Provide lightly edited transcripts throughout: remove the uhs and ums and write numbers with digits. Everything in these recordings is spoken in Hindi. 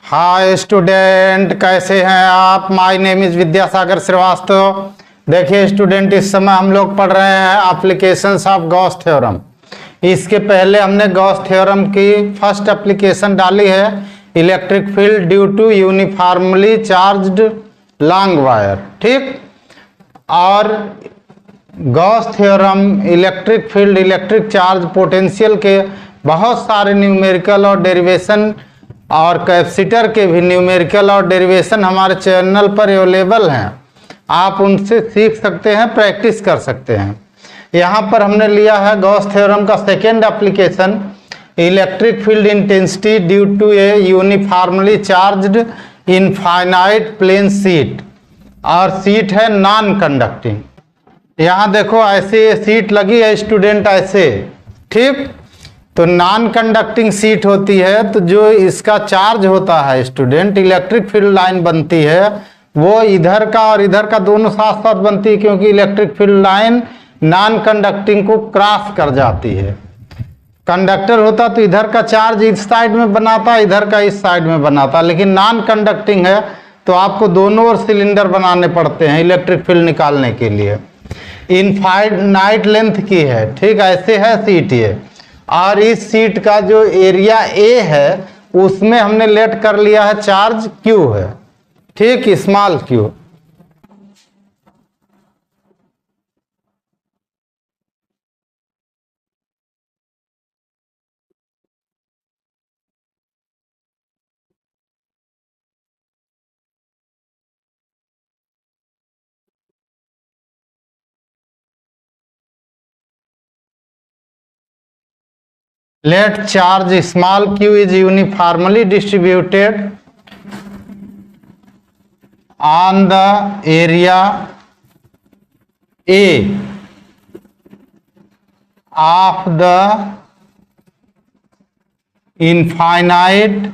हाय स्टूडेंट, कैसे हैं आप। My name is Vidyasagar Srivastava. देखिए स्टूडेंट, इस समय हम लोग पढ़ रहे हैं एप्लीकेशंस ऑफ गॉस थ्योरम। इसके पहले हमने गॉस थ्योरम की फर्स्ट एप्लीकेशन डाली है, electric field due to uniformly charged long wire. ठीक, और Gauss theorem electric field, electric charge, potential के बहुत सारे न्यूमेरिकल और डेरिवेशन और कैपेसिटर के भी न्यूमेरिकल और डेरिवेशन हमारे चैनल पर अवेलेबल हैं। आप उनसे सीख सकते हैं, प्रैक्टिस कर सकते हैं। यहाँ पर हमने लिया है गॉस थ्योरम का second application, electric field intensity due to a uniformly charged infinite plane sheet, और शीट है नॉन कंडक्टिंग। यहाँ देखो ऐसे सीट लगी है स्टूडेंट, ऐसे। ठीक, तो नॉन कंडक्टिंग सीट होती है, तो जो इसका चार्ज होता है स्टूडेंट, इलेक्ट्रिक फील्ड लाइन बनती है, वो इधर का और इधर का दोनों साथ साथ बनती है, क्योंकि electric field line non conducting को क्रॉस कर जाती है। कंडक्टर होता तो इधर का चार्ज इस साइड में बनाता, इधर का इस साइड में बनाता, लेकिन नॉन कंडक्टिंग है तो आपको दोनों ओर सिलेंडर बनाने पड़ते हैं इलेक्ट्रिक फील्ड निकालने के लिए। इनफाइनाइट लेंथ की है, ठीक, ऐसे है सीट ये। और इस सीट का जो एरिया ए है उसमें हमने लेट कर लिया है चार्ज क्यू है, ठीक, small Q. Let charge small q is uniformly distributed on the area A of the infinite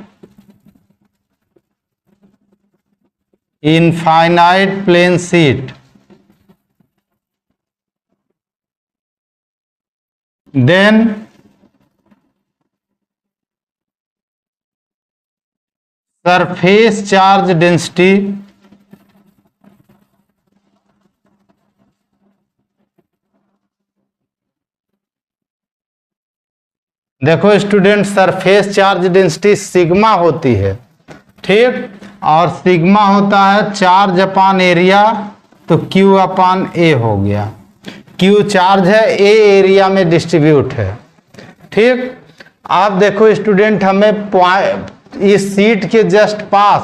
plane sheet. Then surface charge density देखो student, surface charge density sigma होती है, ठीक, और सिग्मा होता है चार्ज अपान एरिया, तो क्यू अपान ए हो गया। क्यू चार्ज है, ए एरिया में डिस्ट्रीब्यूट है। ठीक, आप देखो स्टूडेंट, हमें इस सीट के जस्ट पास,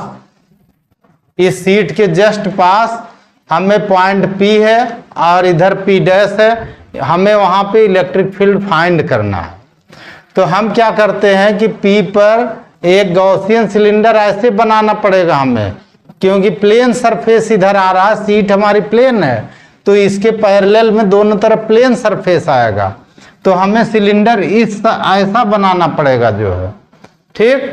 इस सीट के जस्ट पास हमें पॉइंट पी है और इधर पी डैश है, हमें वहां पे इलेक्ट्रिक फील्ड फाइंड करना है। तो हम क्या करते हैं कि पी पर एक गॉसियन सिलेंडर ऐसे बनाना पड़ेगा हमें, क्योंकि प्लेन सरफेस इधर आ रहा है, सीट हमारी प्लेन है, तो इसके पैरेलल में दोनों तरफ प्लेन सरफेस आएगा, तो हमें सिलेंडर इस ऐसा बनाना पड़ेगा जो है। ठीक,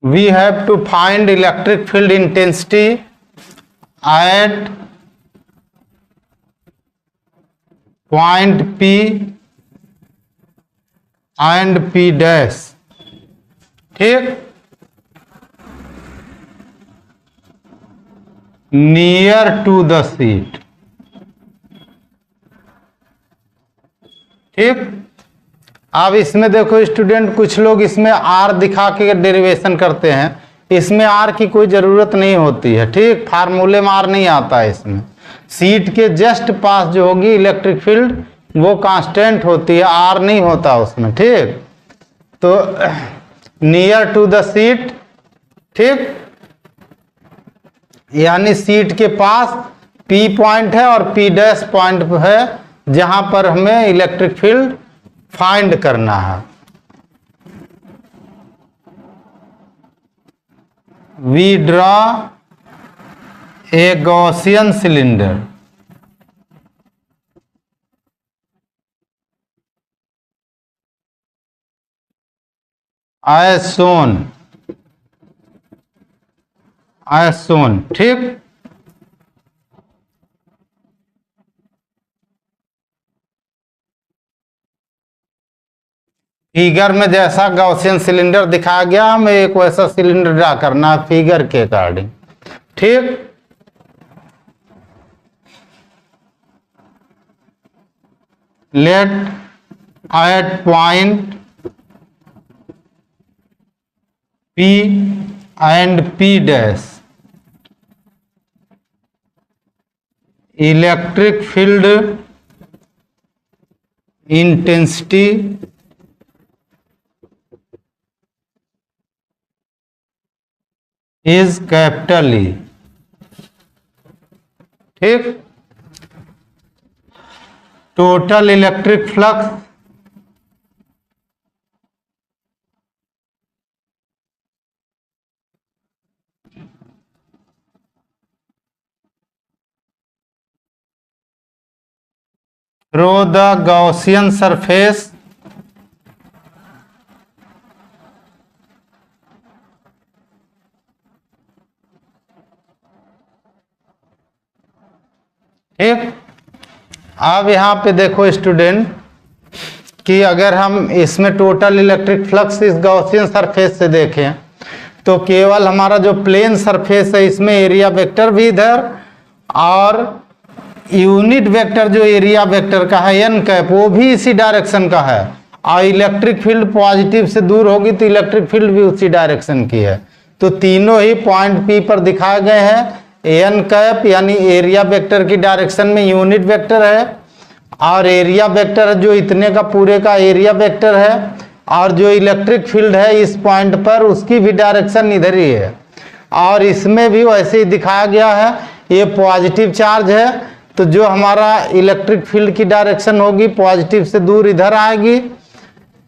we have to find electric field intensity at point P and P dash। ठीक, near to the seat। ठीक, अब इसमें देखो स्टूडेंट, कुछ लोग इसमें आर दिखा के डेरिवेशन करते हैं, इसमें आर की कोई जरूरत नहीं होती है। ठीक, फार्मूले में आर नहीं आता है इसमें। सीट के जस्ट पास जो होगी इलेक्ट्रिक फील्ड वो कांस्टेंट होती है, आर नहीं होता उसमें। ठीक, तो नियर टू द सीट, ठीक, यानी सीट के पास पी पॉइंट है और पी डैश पॉइंट है, जहां पर हमें इलेक्ट्रिक फील्ड फाइंड करना है। we draw a Gaussian cylinder as shown, ठीक। फिगर में जैसा गॉसियन सिलेंडर दिखाया गया हमें एक वैसा सिलेंडर ड्रा करना है फिगर के अकॉर्डिंग, ठीक। Let at point P and P dash electric field intensity is capital E, ठीक। Total electric flux through the Gaussian surface ठीक। अब यहाँ पे देखो स्टूडेंट कि अगर हम इसमें टोटल इलेक्ट्रिक फ्लक्स इस गॉसियन सरफेस से देखें तो केवल हमारा जो प्लेन सरफेस है इसमें एरिया वेक्टर भी इधर और यूनिट वेक्टर जो एरिया वेक्टर का है एन कैप वो भी इसी डायरेक्शन का है और इलेक्ट्रिक फील्ड पॉजिटिव से दूर होगी तो इलेक्ट्रिक फील्ड भी उसी डायरेक्शन की है। तो तीनों ही पॉइंट पी पर दिखाए गए हैं। एन कैप यानी एरिया वेक्टर की डायरेक्शन में यूनिट वेक्टर है और एरिया वेक्टर जो इतने का पूरे का एरिया वेक्टर है और जो इलेक्ट्रिक फील्ड है इस पॉइंट पर उसकी भी डायरेक्शन इधर ही है और इसमें भी वैसे ही दिखाया गया है। ये पॉजिटिव चार्ज है तो जो हमारा इलेक्ट्रिक फील्ड की डायरेक्शन होगी पॉजिटिव से दूर इधर आएगी।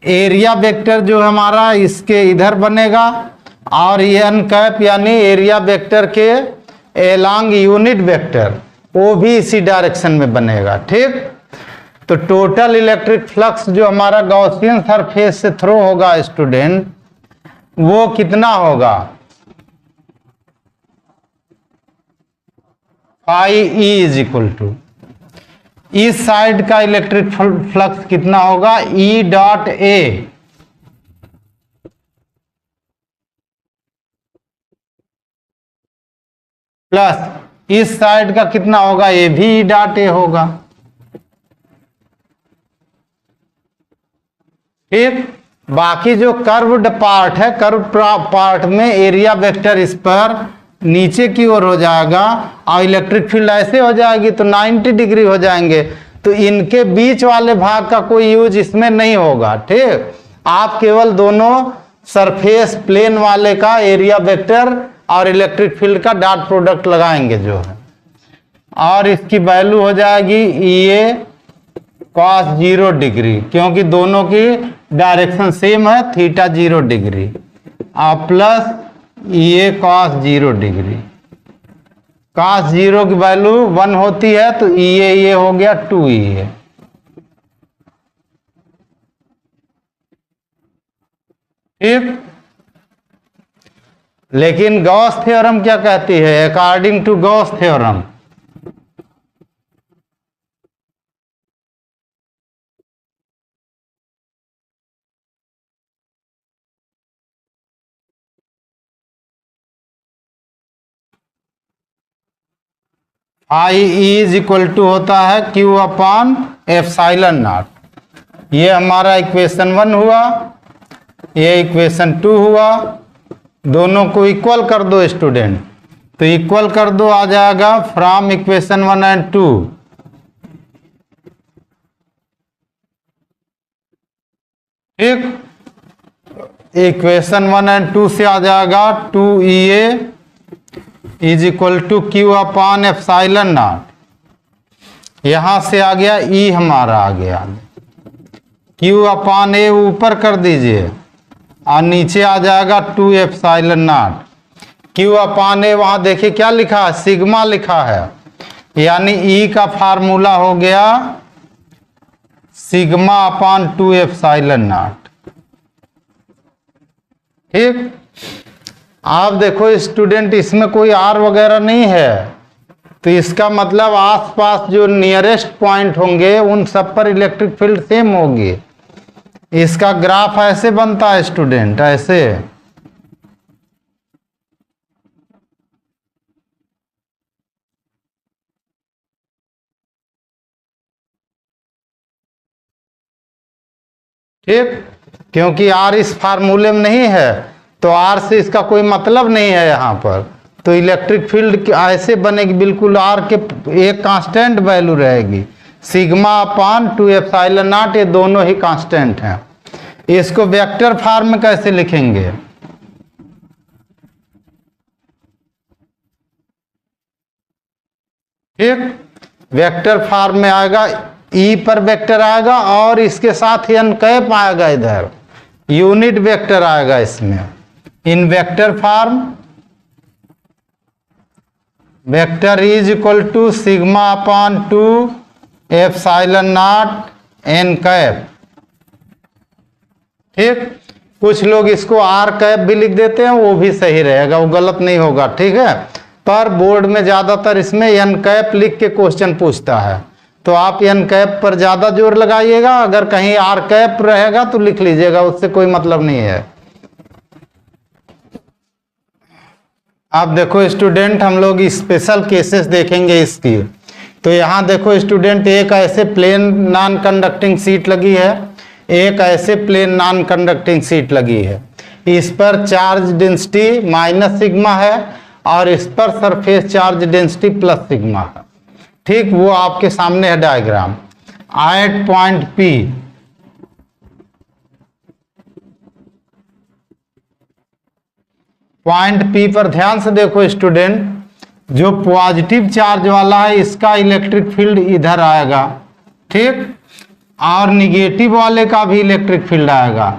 एरिया वेक्टर जो हमारा इसके इधर बनेगा और एन कैप यानी एरिया वेक्टर के एलॉन्ग यूनिट वेक्टर वो भी इसी डायरेक्शन में बनेगा, ठीक। तो टोटल इलेक्ट्रिक फ्लक्स जो हमारा गॉसियन सरफेस से थ्रो होगा स्टूडेंट वो कितना होगा पाई ई इज इक्वल टू इस साइड का इलेक्ट्रिक फ्लक्स कितना होगा ई डॉट ए प्लस इस साइड का कितना होगा ए भी ई डॉट ए होगा, ठीक। बाकी जो कर्व्ड पार्ट है कर्व पार्ट में एरिया वेक्टर इस पर नीचे की ओर हो जाएगा और इलेक्ट्रिक फील्ड ऐसे हो जाएगी तो 90 डिग्री हो जाएंगे तो इनके बीच वाले भाग का कोई यूज इसमें नहीं होगा, ठीक। आप केवल दोनों सरफेस प्लेन वाले का एरिया वेक्टर और इलेक्ट्रिक फील्ड का डॉट प्रोडक्ट लगाएंगे जो है और इसकी वैल्यू हो जाएगी ए कॉस 0 डिग्री क्योंकि दोनों की डायरेक्शन सेम है थीटा 0 डिग्री और प्लस ए कॉस 0 डिग्री। कॉस 0 की वैल्यू 1 होती है तो ये हो गया 2e, ठीक। लेकिन गॉस थ्योरम क्या कहती है according to Gauss theorem I is equal to होता है क्यू अपॉन एप्सिलॉन नॉट। ये हमारा इक्वेशन 1 हुआ ये इक्वेशन 2 हुआ दोनों को इक्वल कर दो स्टूडेंट तो इक्वल कर दो आ जाएगा फ्रॉम इक्वेशन 1 एंड 2 ठीक। इक्वेशन 1 एंड 2 से आ जाएगा 2EA is equal to Q upon epsilon naught. यहां से आ गया ई हमारा आ गया क्यू अपॉन ए ऊपर कर दीजिए और नीचे आ जाएगा 2 एप्सिलॉन नॉट। क्यू अपान ए, वहां देखिए क्या लिखा है, सिग्मा लिखा है, यानी ई का फार्मूला हो गया सिग्मा अपान 2 एप्सिलॉन नॉट। ठीक, आप देखो स्टूडेंट, इसमें कोई आर वगैरह नहीं है, तो इसका मतलब आसपास जो नियरेस्ट पॉइंट होंगे उन सब पर इलेक्ट्रिक फील्ड सेम होगी। इसका ग्राफ ऐसे बनता है स्टूडेंट, ऐसे। ठीक, क्योंकि आर इस फार्मूले में नहीं है, तो आर से इसका कोई मतलब नहीं है यहां पर, तो इलेक्ट्रिक फील्ड ऐसे बनेगी, बिल्कुल आर के एक कांस्टेंट वैल्यू रहेगी, सिग्मा अपान 2 एप्सिलॉन नॉट, ये दोनों ही कांस्टेंट हैं। इसको वेक्टर फॉर्म में कैसे लिखेंगे, ठीक, वेक्टर फॉर्म में आएगा, ई पर वेक्टर आएगा और इसके साथ एन कैप आएगा, इधर यूनिट वेक्टर आएगा इसमें। In vector form vector is equal to sigma upon 2 epsilon naught n cap. ठीक, कुछ लोग इसको आर कैप भी लिख देते हैं, वो भी सही रहेगा, वो गलत नहीं होगा। ठीक है, पर बोर्ड में ज्यादातर इसमें एन कैप लिख के क्वेश्चन पूछता है, तो आप एन कैप पर ज्यादा जोर लगाइएगा, अगर कहीं आर कैप रहेगा तो लिख लीजिएगा, उससे कोई मतलब नहीं है। आप देखो स्टूडेंट, हम लोग स्पेशल केसेस देखेंगे इसकी। तो यहाँ देखो स्टूडेंट, एक ऐसे प्लेन नॉन कंडक्टिंग सीट लगी है, एक ऐसे प्लेन नॉन कंडक्टिंग सीट लगी है, इस पर चार्ज डेंसिटी माइनस सिग्मा है और इस पर surface charge density plus sigma है। ठीक, वो आपके सामने है diagram. At point P point P पर ध्यान से देखो स्टूडेंट, जो पॉजिटिव चार्ज वाला है इसका इलेक्ट्रिक फील्ड इधर आएगा, ठीक, और निगेटिव वाले का भी इलेक्ट्रिक फील्ड आएगा,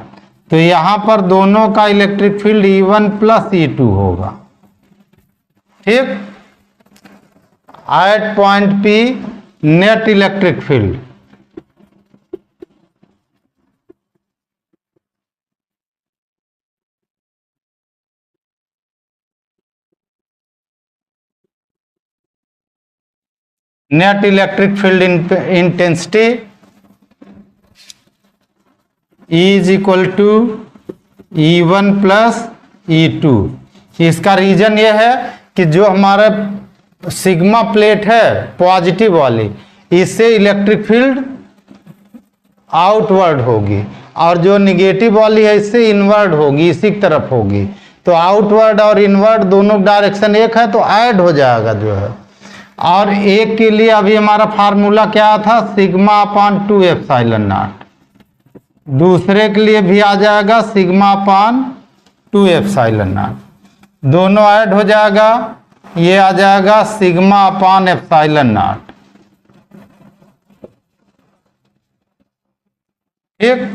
तो यहां पर दोनों का electric field E1 plus E2 होगा। ठीक, at point P net electric field net electric field intensity is equal to E1 plus E2। इसका रीजन ये है कि जो हमारा सिग्मा प्लेट है पॉजिटिव वाली, इससे इलेक्ट्रिक फील्ड आउटवर्ड होगी, और जो निगेटिव वाली है इससे इनवर्ड होगी, इसी की तरफ होगी। तो आउटवर्ड और इनवर्ड दोनों डायरेक्शन एक है, तो ऐड हो जाएगा जो है। और एक के लिए अभी हमारा फार्मूला क्या था, सिग्मा अपान 2 एप्सिलॉन नॉट, दूसरे के लिए भी आ जाएगा सिग्मा अपान 2 एप्सिलॉन नॉट, दोनों ऐड हो जाएगा, ये आ जाएगा सिग्मा अपान एप्सिलॉन नॉट। ठीक,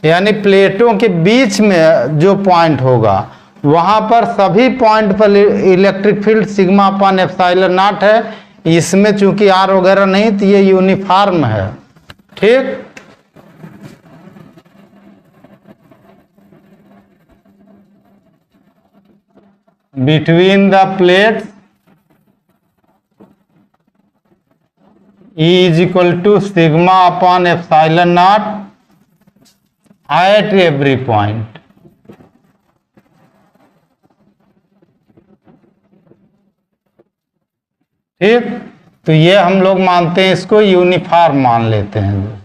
यानी प्लेटों के बीच में जो पॉइंट होगा वहां पर सभी पॉइंट पर electric field sigma upon epsilon not है। इसमें चूंकि आर वगैरह नहीं, तो ये यूनिफॉर्म है। ठीक, between the plates E is equal to sigma upon epsilon naught at every point। ठीक, तो ये हम लोग मानते हैं, इसको यूनिफॉर्म मान लेते हैं।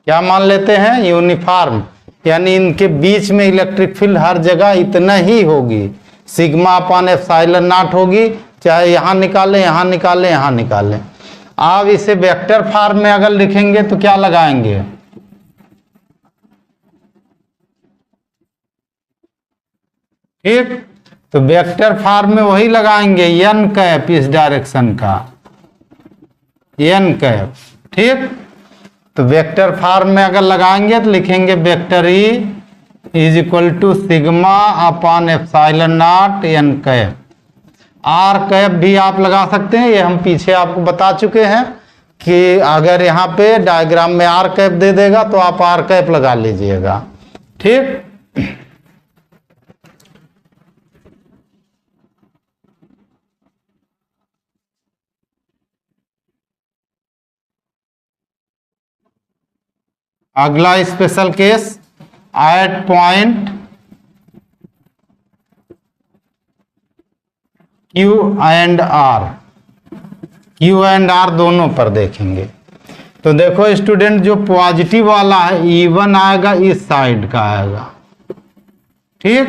क्या मान लेते हैं, यूनिफॉर्म, यानी इनके बीच में इलेक्ट्रिक फील्ड हर जगह इतना ही होगी, सिग्मा अपान एप्सिलॉन नॉट होगी, चाहे यहां निकालें, यहां निकालें, यहां निकालें। आप इसे वेक्टर फॉर्म में अगर लिखेंगे तो क्या लगाएंगे, ठीक, तो वेक्टर फॉर्म में वही लगाएंगे, एन कैप इस डायरेक्शन का, एन कैप। ठीक, तो वेक्टर फॉर्म में अगर लगाएंगे तो लिखेंगे vector E is equal to sigma upon epsilon naught n cap. R cap भी आप लगा सकते हैं, ये हम पीछे आपको बता चुके हैं कि अगर यहाँ पे डायग्राम में आर कैप दे देगा तो आप आर कैप लगा लीजिएगा। ठीक, अगला special case at point Q and R, Q and R दोनों पर देखेंगे। तो देखो स्टूडेंट, जो पॉजिटिव वाला है E1 आएगा, इस साइड का आएगा। ठीक,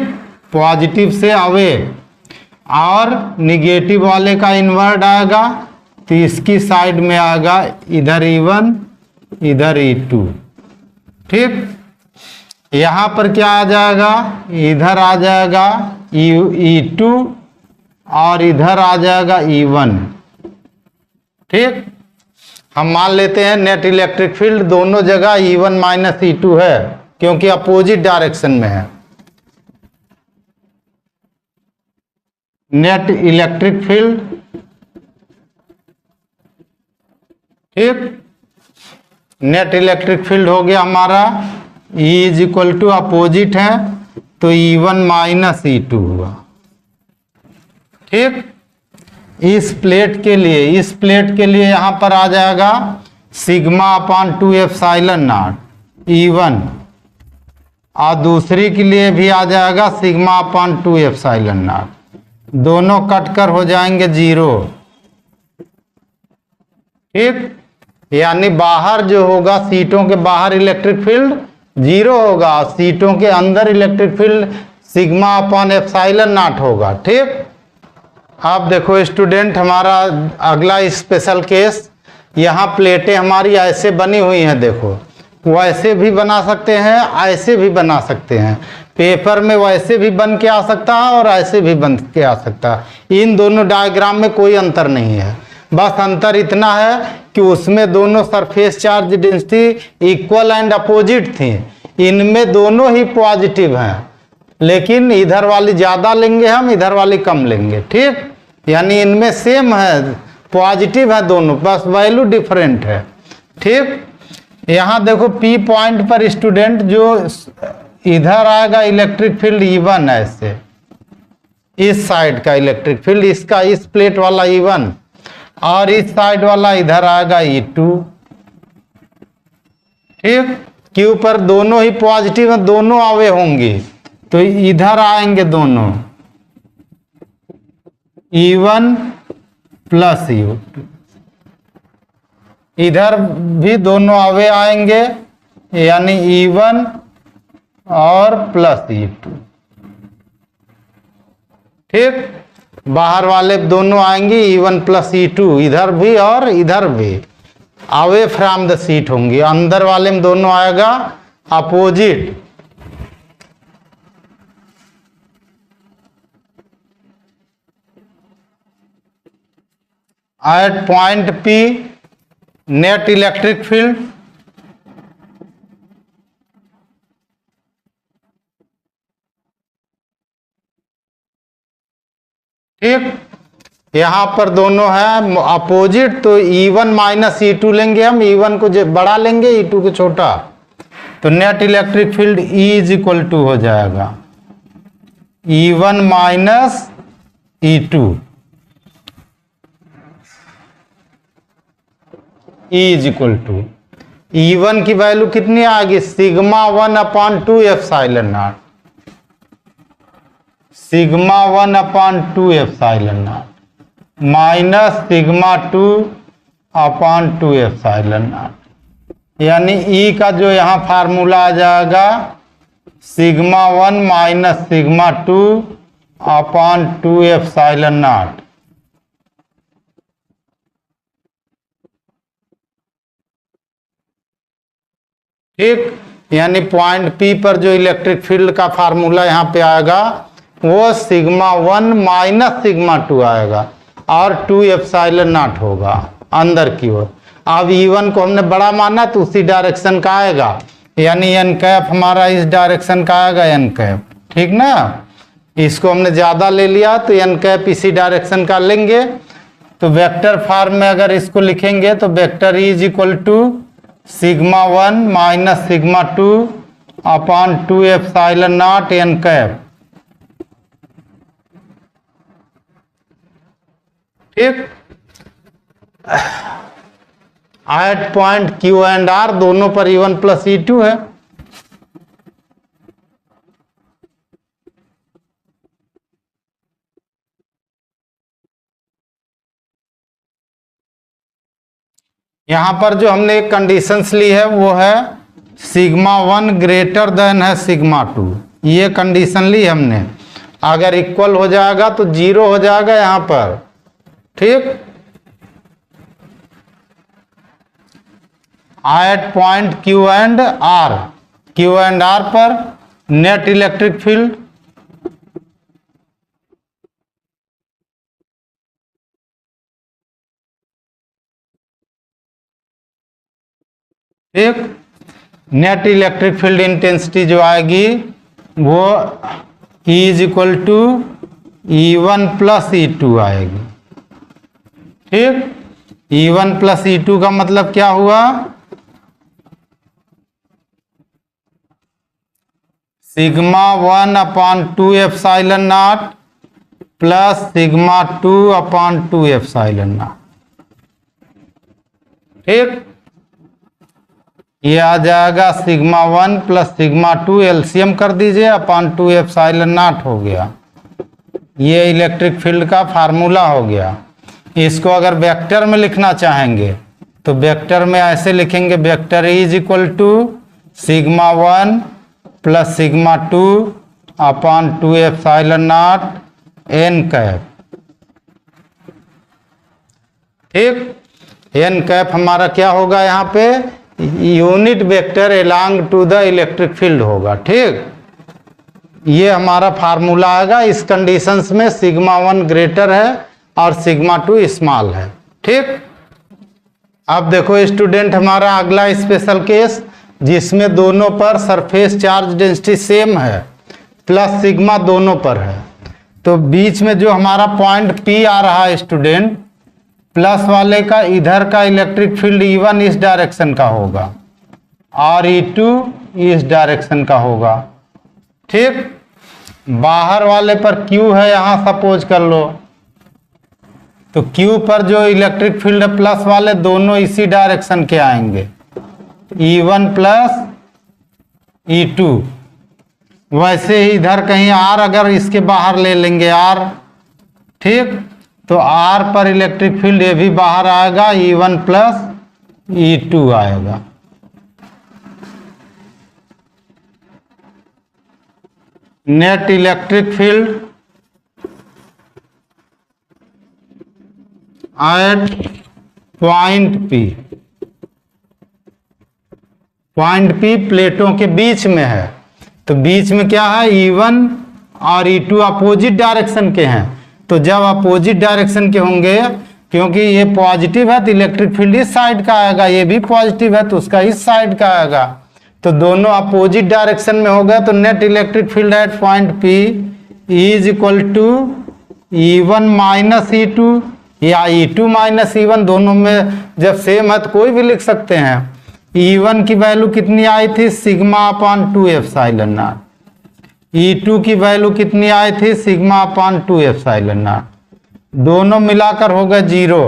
पॉजिटिव से अवे, और निगेटिव वाले का इनवर्ट आएगा तो इसकी साइड में आएगा इधर E1 इधर E2। ठीक, यहां पर क्या आ जाएगा, इधर आ जाएगा E2 और इधर आ जाएगा E1। ठीक, हम मान लेते हैं नेट इलेक्ट्रिक फील्ड दोनों जगह E1 माइनस E2 है, क्योंकि अपोजिट डायरेक्शन में है। नेट इलेक्ट्रिक फील्ड, ठीक, नेट इलेक्ट्रिक फील्ड हो गया हमारा, E is equal to opposite है तो E1 माइनस E2 हुआ। ठीक, इस प्लेट के लिए, इस प्लेट के लिए यहां पर आ जाएगा sigma upon 2 epsilon not E1, और दूसरी के लिए भी आ जाएगा सिग्मा अपॉन 2 एप्सिलॉन नॉट। दोनों कटकर हो जाएंगे 0। ठीक, यानी बाहर जो होगा, सीटों के बाहर इलेक्ट्रिक फील्ड 0 होगा, सीटों के अंदर electric field sigma upon epsilon not होगा। ठीक, अब देखो स्टूडेंट, हमारा अगला स्पेशल केस, यहाँ प्लेटें हमारी ऐसे बनी हुई हैं, देखो वैसे भी बना सकते हैं, ऐसे भी बना सकते हैं। पेपर में वैसे भी बन के आ सकता है और ऐसे भी बन के आ सकता है। इन दोनों डायग्राम में कोई अंतर नहीं है, बस अंतर इतना है कि उसमें दोनों surface charge density equal and opposite थी, इनमें दोनों ही पॉजिटिव हैं, लेकिन इधर वाली ज़्यादा लेंगे हम, इधर वाली कम लेंगे। ठीक, यानी इनमें सेम है, पॉजिटिव है दोनों, बस वैल्यू डिफरेंट है। ठीक, यहाँ देखो P पॉइंट पर स्टूडेंट, जो इधर आएगा इलेक्ट्रिक फील्ड E1, ऐसे इस साइड का इलेक्ट्रिक फील्ड, इसका इस प्लेट वाला E1, और इस साइड वाला इधर आएगा E2। ठीक, Q पर दोनों ही पॉजिटिव हैं, दोनों आवे होंगे, तो इधर आएंगे दोनों E1 प्लस E2, इधर भी दोनों आवे आएंगे, यानी E1 और प्लस E2। ठीक, बाहर वाले दोनों आएंगे E1 प्लस E2, इधर भी और इधर भी अवे फ्रॉम द सीट होंगी। अंदर वाले में दोनों आएगा opposite. At point P net electric field, ठीक, यहां पर दोनों है अपोजिट, तो E1 माइनस E2 लेंगे हम, E1 को बड़ा लेंगे, E2 को छोटा, तो net electric field E is equal to हो जाएगा E1 minus E2। E is equal to E1 की वैल्यू कितनी आएगी, sigma 1 upon 2 epsilon naught, sigma 1 upon 2 epsilon naught minus sigma 2 upon 2 epsilon naught, यानी E का जो यहाँ फार्मूला आ जाएगा sigma 1 minus sigma 2 upon 2 epsilon naught. ठीक, यानी पॉइंट P पर जो इलेक्ट्रिक फील्ड का फार्मूला यहाँ पे आएगा वो सिग्मा 1 माइनस सिग्मा 2 आएगा और 2 एप्सिलॉन नॉट होगा अंदर की ओर। अब E1 को हमने बड़ा माना तो उसी डायरेक्शन का आएगा, यानी एन कैप हमारा इस डायरेक्शन का आएगा, एन कैप, ठीक ना। इसको हमने ज़्यादा ले लिया तो एन कैप इसी डायरेक्शन का लेंगे। तो वेक्टर फॉर्म में अगर इसको लिखेंगे तो vector is equal to sigma 1 minus sigma 2 upon 2 epsilon naught n cap, ठीक। At point Q and R दोनों पर E1 प्लस E2 है। यहां पर जो हमने एक कंडीशंस ली है वो है सिग्मा 1 ग्रेटर देन है सिग्मा 2, ये कंडीशन ली हमने। अगर इक्वल हो जाएगा तो 0 हो जाएगा यहां पर, ठीक। At point Q and R पर नेट इलेक्ट्रिक फील्ड ठीक, नेट इलेक्ट्रिक फील्ड इंटेंसिटी जो आएगी वो E is equal to E1 plus E2 आएगी, ठीक। E1 प्लस E2 का मतलब क्या हुआ, sigma 1 upon 2 epsilon not plus sigma 2 upon 2 epsilon naught, ठीक। ये आ जाएगा सिग्मा 1 प्लस सिग्मा 2, एलसीएम कर दीजिए, अपॉन 2 एप्सिलॉन नॉट हो गया। ये इलेक्ट्रिक फील्ड का फार्मूला हो गया। इसको अगर वेक्टर में लिखना चाहेंगे तो वेक्टर में ऐसे लिखेंगे, vector is equal to sigma 1 plus sigma 2 upon 2 epsilon naught n cap, ठीक। एन कैप हमारा क्या होगा, यहाँ पे unit vector along to the electric field होगा, ठीक। ये हमारा फार्मूला आएगा। इस कंडीशंस में सिग्मा 1 ग्रेटर है और सिग्मा 2 स्मॉल है, ठीक। अब देखो स्टूडेंट, हमारा अगला स्पेशल केस जिसमें दोनों पर सरफेस चार्ज डेंसिटी सेम है, प्लस सिग्मा दोनों पर है। तो बीच में जो हमारा पॉइंट P आ रहा है स्टूडेंट, प्लस वाले का इधर का इलेक्ट्रिक फील्ड E1 इस डायरेक्शन का होगा और E2 इस डायरेक्शन का होगा, ठीक। बाहर वाले पर Q है, यहां सपोज कर लो, तो Q पर जो इलेक्ट्रिक फील्ड है प्लस वाले दोनों इसी डायरेक्शन के आएंगे, E1 प्लस E2। वैसे ही इधर कहीं R अगर इसके बाहर ले लेंगे R, ठीक, तो R पर इलेक्ट्रिक फील्ड ये भी बाहर आएगा, E1 प्लस E2 आएगा। Net electric field at point P प्लेटों के बीच में है। तो बीच में क्या है, E1 और E2 अपोजिट डायरेक्शन के हैं। तो जब अपोजिट डायरेक्शन के होंगे, क्योंकि ये पॉजिटिव है तो इलेक्ट्रिक फील्ड इस साइड का आएगा, ये भी पॉजिटिव है तो उसका इस साइड का आएगा। तो दोनों अपोजिट डायरेक्शन में हो गए, तो net electric field at point P is equal to E1 minus E2 या E2 माइनस E1, दोनों में जब सेम है तो कोई भी लिख सकते हैं। E1 की वैल्यू कितनी आई थी, sigma upon 2 epsilon not. E2 की वैल्यू कितनी आई थी, सिग्मा अपॉन 2 एप्सिलॉन नॉट। दोनों मिलाकर हो गए 0,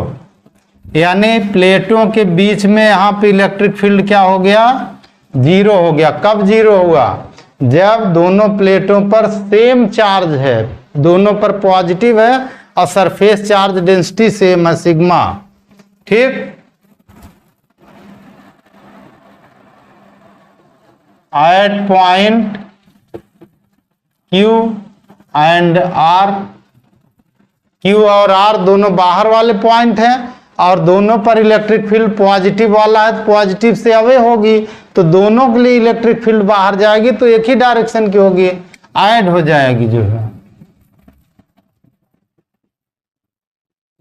यानी प्लेटों के बीच में यहाँ पे इलेक्ट्रिक फील्ड क्या हो गया, 0 हो गया। कब 0 हुआ, जब दोनों प्लेटों पर सेम चार्ज है, दोनों पर पॉजिटिव है और सरफेस चार्ज डेंसिटी सेम है, सिग्मा, ठीक। At point Q and R, Q और R दोनों बाहर वाले पॉइंट हैं और दोनों पर इलेक्ट्रिक फील्ड पॉजिटिव वाला है, पॉजिटिव से अवे होगी, तो दोनों के लिए इलेक्ट्रिक फील्ड बाहर जाएगी तो एक ही डायरेक्शन की होगी, ऐड हो जाएगी जो है।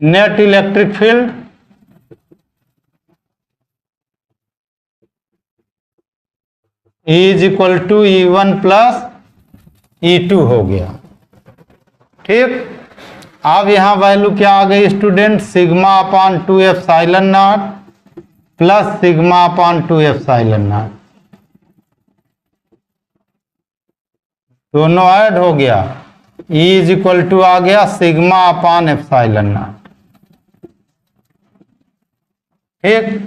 Net electric field is equal to E1 plus E2 हो गया। ठीक, अब यहां वैल्यू क्या आ गई student, sigma upon 2 epsilon not plus sigma upon 2 epsilon not, दोनों ऐड हो गया, E इज इक्वल टू आ गया सिग्मा अपॉन एप्सिलॉन नॉट। ठीक,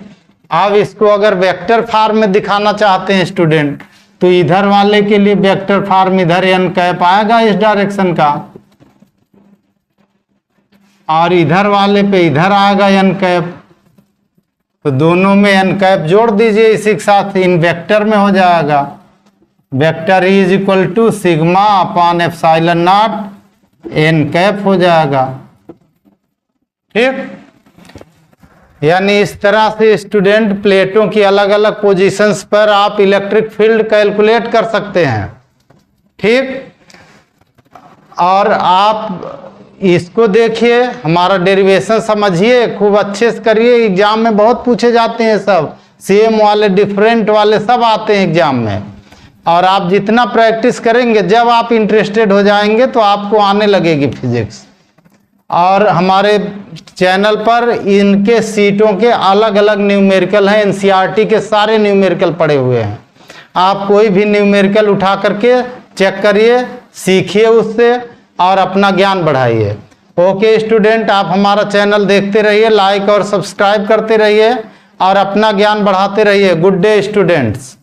अब इसको अगर वेक्टर फॉर्म में दिखाना चाहते हैं स्टूडेंट, तो इधर वाले के लिए वेक्टर फॉर्म इधर n कैप आएगा इस डायरेक्शन का, और इधर वाले पे इधर आएगा n कैप, तो दोनों में n कैप जोड़ दीजिए इसी के साथ, इन वेक्टर में हो जाएगा vector E is equal to sigma upon epsilon not n cap हो जाएगा। ठीक, यानी इस तरह से स्टूडेंट प्लेटों की अलग अलग पोजीशंस पर आप इलेक्ट्रिक फील्ड कैलकुलेट कर सकते हैं। ठीक, और आप इसको देखिए, हमारा डेरिवेशन समझिए, खूब अच्छे से करिए, एग्जाम में बहुत पूछे जाते हैं, सब सेम वाले डिफरेंट वाले सब आते हैं एग्जाम में, और आप जितना प्रैक्टिस करेंगे, जब आप इंटरेस्टेड हो जाएंगे तो आपको आने लगेगी फिजिक्स। और हमारे चैनल पर इनके सीटों के अलग अलग न्यूमेरिकल हैं, एनसीईआरटी के सारे न्यूमेरिकल पड़े हुए हैं, आप कोई भी न्यूमेरिकल उठा करके चेक करिए, सीखिए उससे और अपना ज्ञान बढ़ाइए। ओके स्टूडेंट, आप हमारा चैनल देखते रहिए, लाइक और सब्सक्राइब करते रहिए और अपना ज्ञान बढ़ाते रहिए। Good day students.